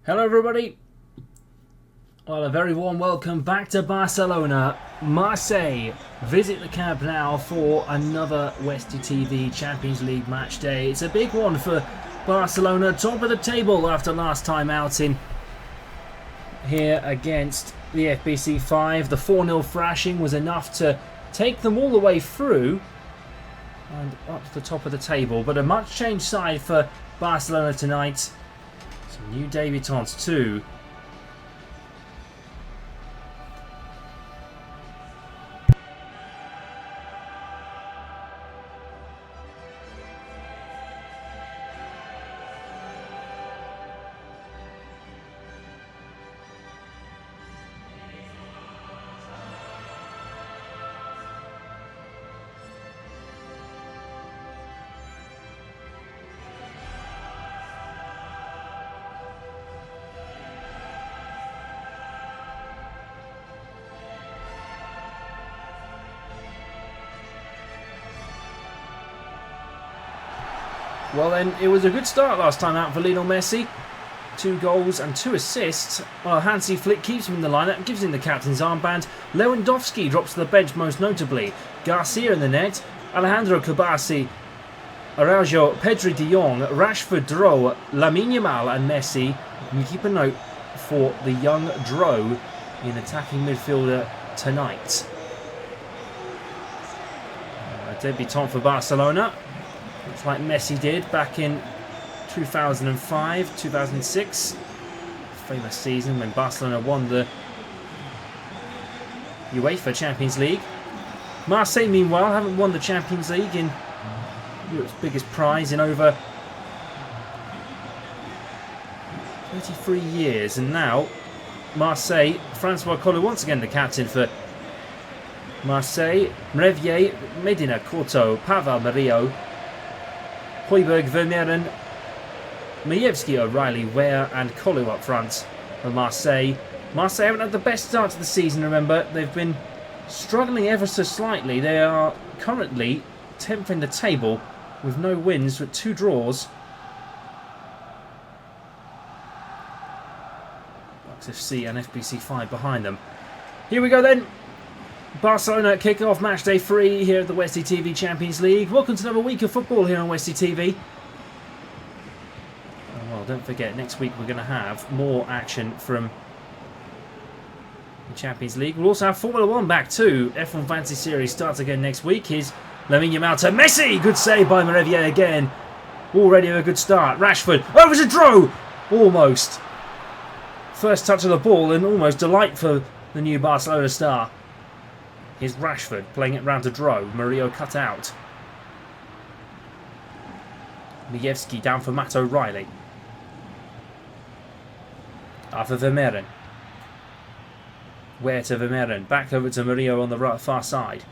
Hello everybody. Well, a very warm welcome back to Barcelona. Marseille visit the Camp Nou for another Westie TV Champions League match day. It's a big one for Barcelona, top of the table after last time outing here against the FBC 5. The 4-0 thrashing was enough to take them all the way through and up to the top of the table. But a much changed side for Barcelona tonight. Some new debutants too. Well then, it was a good start last time out for Lionel Messi. 2 goals and 2 assists. Well, Hansi Flick keeps him in the lineup, gives him the captain's armband. Lewandowski drops to the bench most notably. Garcia in the net. Alejandro Cabassi, Araujo, Pedri de Jong, Rashford, Dro, Lamine Yamal and Messi. And keep a note for the young Dro in attacking midfielder tonight. A debutant for Barcelona. Looks like Messi did back in 2005, 2006. Famous season when Barcelona won the UEFA Champions League. Marseille, meanwhile, haven't won the Champions League in Europe's biggest prize in over 33 years. And now, Marseille, Francois Collou once again the captain for Marseille. Mrevier, Medina, Corto, Pavel, Murillo, Højbjerg, Vermeeren, Majewski, O'Reilly, Ware and Collou up front for Marseille. Marseille haven't had the best start to the season, remember. They've been struggling ever so slightly. They are currently 10th in the table with no wins but 2 draws. Bucks FC and FBC 5 behind them. Here we go then. Barcelona kick off match day 3 here at the Westie TV Champions League. Welcome to another week of football here on Westie TV. Oh, well, don't forget, next week we're going to have more action from the Champions League. We'll also have Formula 1 back too. F1 Fantasy Series starts again next week. Here's Lamine Yamal to Messi. Good save by Mrevier again. Already a good start. Rashford. Oh, it was a draw! Almost. First touch of the ball and almost delight for the new Barcelona star. Here's Rashford playing it round to Dro. Murillo cut out. Majewski down for Matt O'Reilly. Arthur Vermeeren. Ware to Vermeeren. Back over to Murillo on the right, far side.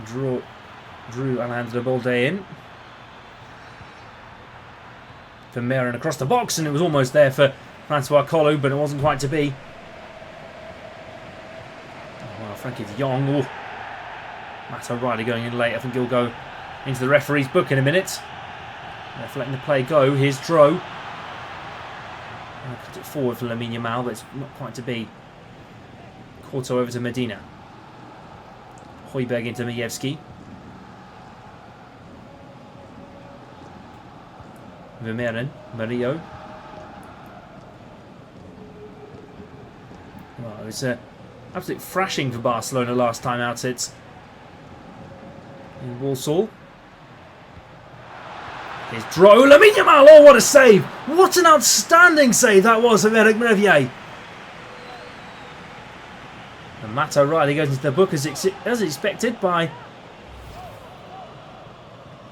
Drew Alejandro Balde in. Vermeeren across the box, and it was almost there for Francois Collou, but it wasn't quite to be. Frankie de Jong. Ooh. Matt O'Reilly going in late. I think he'll go into the referee's book in a minute. They're letting the play go. Here's Dro. Cut it forward for Lamine Yamal, but it's not quite to be. Corto over to Medina. Højbjerg into Majewski. Vermeeren. Murillo. Well, it was absolute thrashing for Barcelona last time out. It's in Walsall. Here's Dro. Lamine Yamal. Oh, what a save! What an outstanding save that was from Eric Mrevier. And Matt O'Reilly goes into the book as expected by,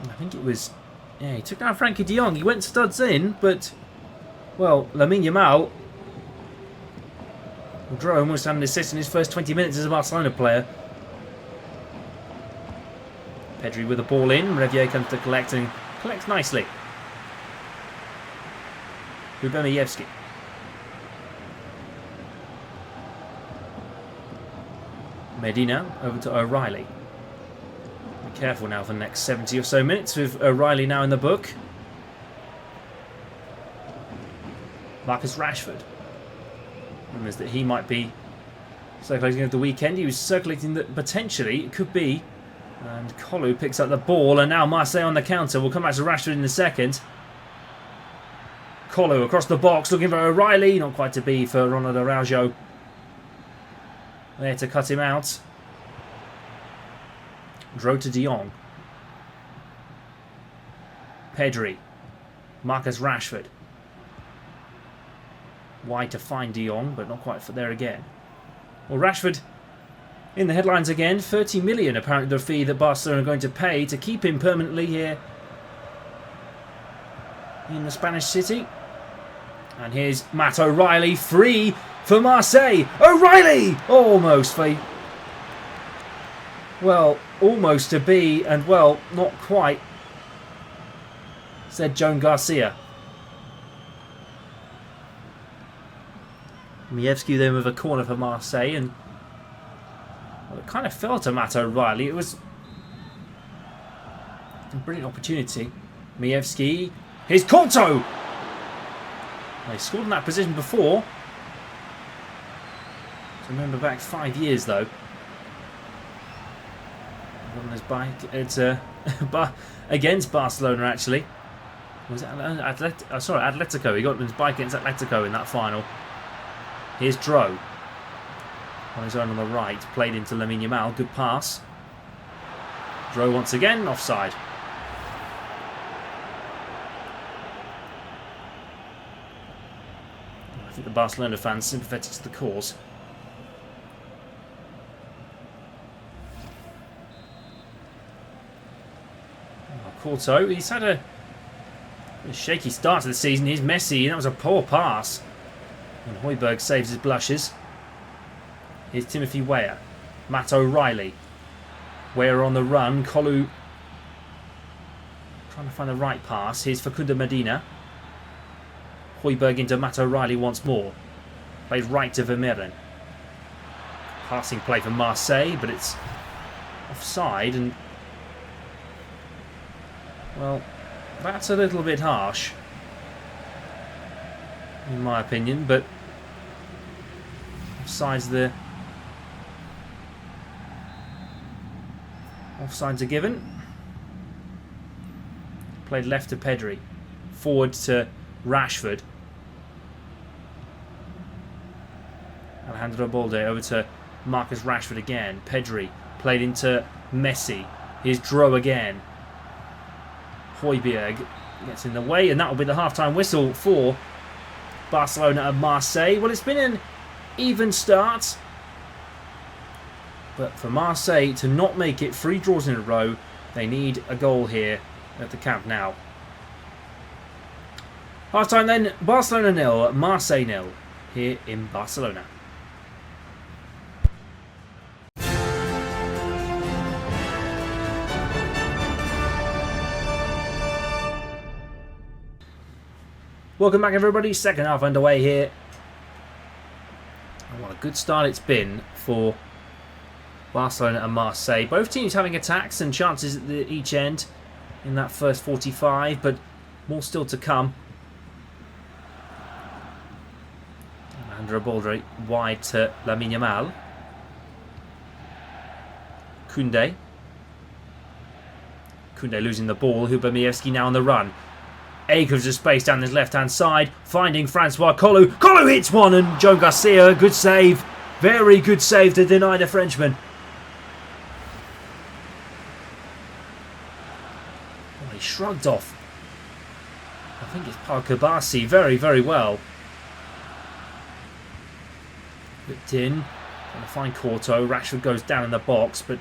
I think it was, yeah, he took down Frankie de Jong. He went studs in, but, well, Lamine Yamal, Dro almost had an assist in his first 20 minutes as a Barcelona player. Pedri with the ball in. Mrevier comes to collect and collects nicely. Majewski. Medina over to O'Reilly. Be careful now for the next 70 or so minutes with O'Reilly now in the book. Marcus Rashford. Rumours that he might be circulating over the weekend. He was circulating that potentially it could be. And Kolu picks up the ball, and now Marseille on the counter. We'll come back to Rashford in a second. Kolu across the box, looking for O'Reilly. Not quite to be for Ronald Araujo. There to cut him out. Dro to De Jong. Pedri. Marcus Rashford. Wide to find De Jong, but not quite there again. Well, Rashford in the headlines again. 30 million apparently the fee that Barcelona are going to pay to keep him permanently here in the Spanish city. And here's Matt O'Reilly, free for Marseille. O'Reilly! Almost. Well, almost to be, and well, not quite, said Joan Garcia. Mievski then with a corner for Marseille, and well, it kind of fell to Matt O'Reilly. It was a brilliant opportunity. Mievski, here's Corto! They scored in that position before. Remember back 5 years though. On his bike, it's against Barcelona actually. Was it Atletico? He got on his bike against Atletico in that final. Here's Dro on his own on the right, played into Lamine Yamal. Good pass. Dro once again offside. I think the Barcelona fans sympathetic to the cause. Corto, he's had a shaky start to the season. Here's Messi, and that was a poor pass. And Højbjerg saves his blushes. Here's Timothy Weah. Matt O'Reilly. Weah on the run. Kolu trying to find the right pass. Here's Facundo Medina. Højbjerg into Matt O'Reilly once more. Plays right to Vermeeren. Passing play for Marseille, but it's offside, and well, that's a little bit harsh, in my opinion, but offsides are given. Played left to Pedri, forward to Rashford. Alejandro Balde over to Marcus Rashford again. Pedri played into Messi. Here's Dro again. Højbjerg gets in the way, and that will be the half-time whistle for Barcelona and Marseille. Well, it's been an even start, but for Marseille to not make it 3 draws in a row, they need a goal here at the Camp Nou. Half-time then, Barcelona 0, Marseille 0 here in Barcelona. Welcome back everybody, second half underway here. And what a good start it's been for Barcelona and Marseille. Both teams having attacks and chances at each end in that first 45, but more still to come. Alejandro Balde wide to Lamine Yamal. Koundé losing the ball. Mievski now on the run. Acres of space down his left-hand side, finding Francois Kolu. Kolu hits one, and Joan Garcia, good save. Very good save to deny the Frenchman. Oh, he shrugged off. I think it's Paul Kabasi very, very well. Whipped in, trying to find Corto. Rashford goes down in the box, but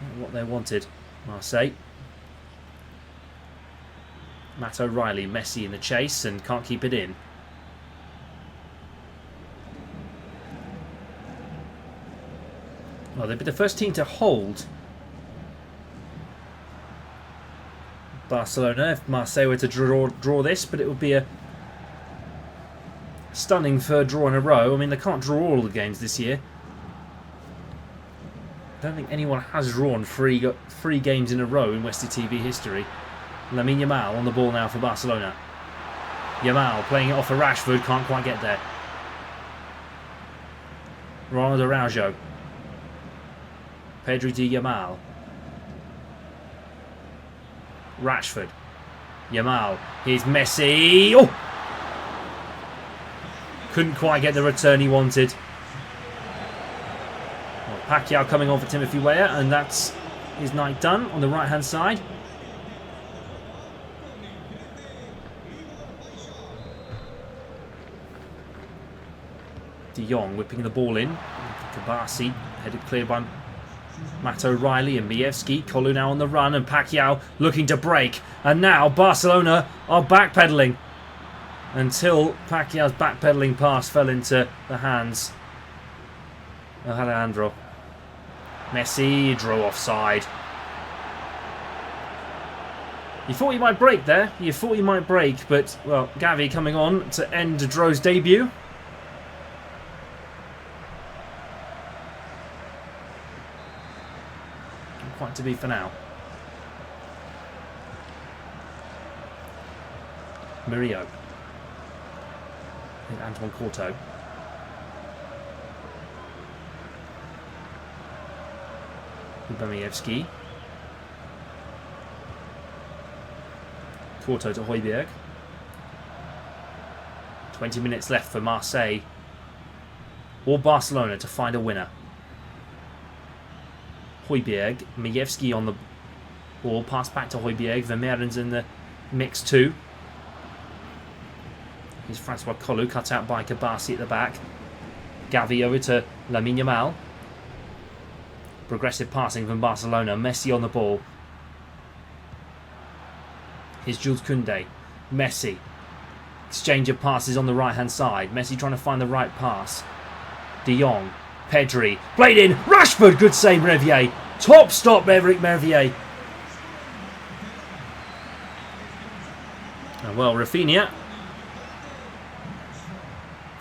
not what they wanted, Marseille. Matt O'Reilly, Messi in the chase and can't keep it in. Well, they'd be the first team to hold Barcelona if Marseille were to draw this, but it would be a stunning third draw in a row. I mean, they can't draw all the games this year. I don't think anyone has drawn three games in a row in Westie TV history. Lamine Yamal on the ball now for Barcelona. Yamal playing it off for Rashford, can't quite get there. Ronald Araujo. Pedri to Yamal. Rashford. Yamal. Here's Messi. Oh! Couldn't quite get the return he wanted. Well, Pacquiao coming on for Timothy Weah, and that's his night done on the right hand side. De Jong whipping the ball in. Kabasi headed clear by Matt O'Reilly and Mievski. Kolu now on the run, and Pacquiao looking to break. And now Barcelona are backpedaling until Pacquiao's backpedaling pass fell into the hands of Alejandro. Messi drew offside. You thought he might break there. You thought he might break, but, well, Gavi coming on to end Dro's debut. Quite to be for now. Murillo. And Antoine Corto. Ubamievski. Corto to Højbjerg. 20 minutes left for Marseille or Barcelona to find a winner. Højbjerg, Mievski on the ball, pass back to Højbjerg. Vermeeren's in the mix too. Here's Francois Kolu, cut out by Kabasi at the back. Gavi over to Lamine Yamal. Progressive passing from Barcelona. Messi on the ball. Here's Jules Koundé. Messi. Exchange of passes on the right hand side. Messi trying to find the right pass. De Jong. Pedri. Played in. Rashford. Good save, Mervier. Top stop, Eric Mervier. And well, Rafinha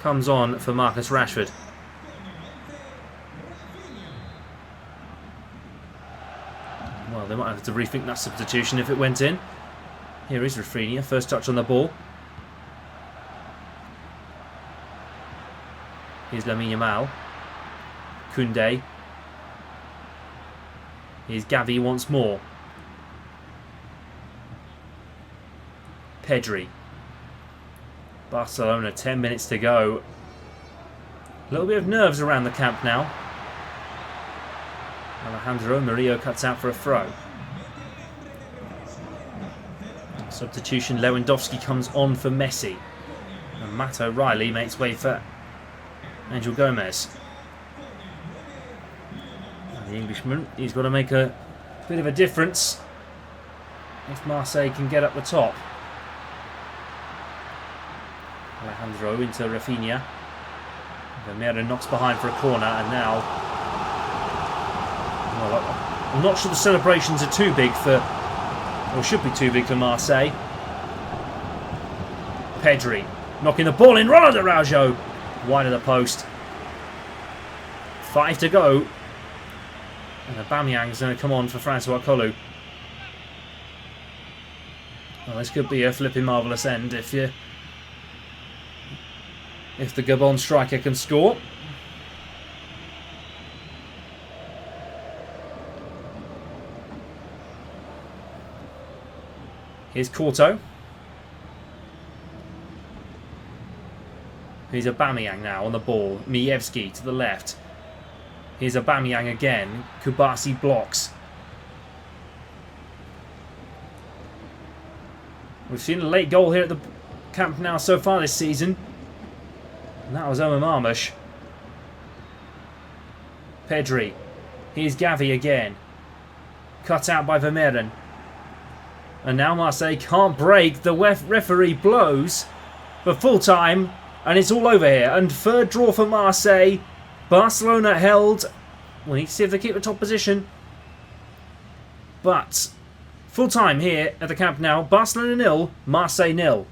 comes on for Marcus Rashford. Well, they might have to rethink that substitution if it went in. Here is Rafinha. First touch on the ball. Here's Lamine Yamal. Koundé. Here's Gavi once more. Pedri. Barcelona, 10 minutes to go. A little bit of nerves around the camp now. Alejandro Murillo cuts out for a throw. Substitution, Lewandowski comes on for Messi. And Matt O'Reilly makes way for Angel Gomez. The Englishman, he's got to make a bit of a difference if Marseille can get up the top. Alejandro into Rafinha. Vermeer knocks behind for a corner, and now, well, I'm not sure the celebrations are too big for, or should be too big for Marseille. Pedri knocking the ball in. Ronald Araujo wide of the post. 5 to go. And Aubameyang's going to come on for Francois Kolu. Well, this could be a flipping marvellous end if the Gabon striker can score. Here's Corto. Here's Aubameyang now on the ball. Mievski to the left. Here's Aubameyang again. Kubasi blocks. We've seen a late goal here at the Camp Nou so far this season. And that was Omar Marmush. Pedri. Here's Gavi again. Cut out by Vermeeren. And now Marseille can't break. The referee blows for full time. And it's all over here. And third draw for Marseille. Barcelona held. We need to see if they keep the top position. But full time here at the Camp Nou. Barcelona 0, Marseille 0.